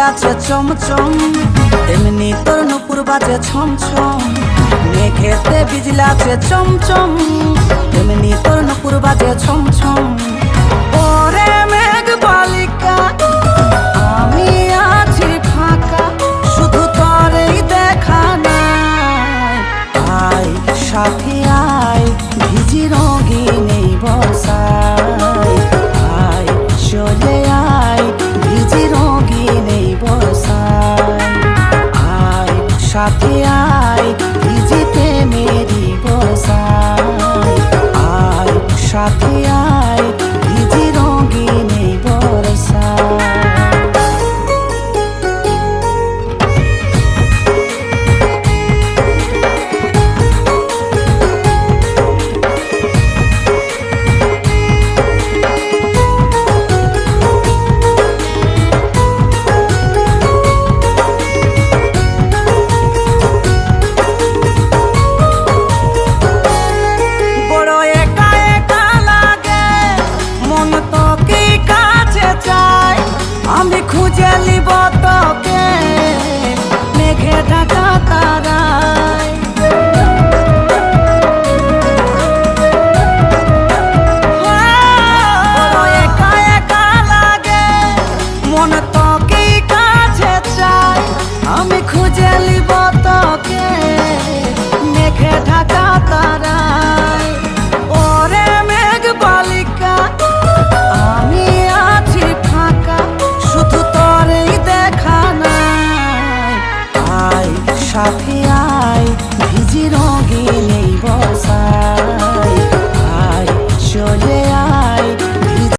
আছে চমচম, তেমনি তোর নুপুর বাজে ছমছম। মেঘেতে বিজলি আছে চমচম, তেমনি তোর নুপুর বাজে ছমছম। ওরে মেঘ বালিকা আমি আছি ফাঁকা, শুধু তোরই দেখা নাই। আয় সাথী আয়, ভিজি রঙিন এই বর্ষায়। আয় চলে আয়, ভিজি রঙিন এই বর্ষায়। আয় সাথী আয়, ভিজিতে মেরি বর্ষায়। আয় সাথী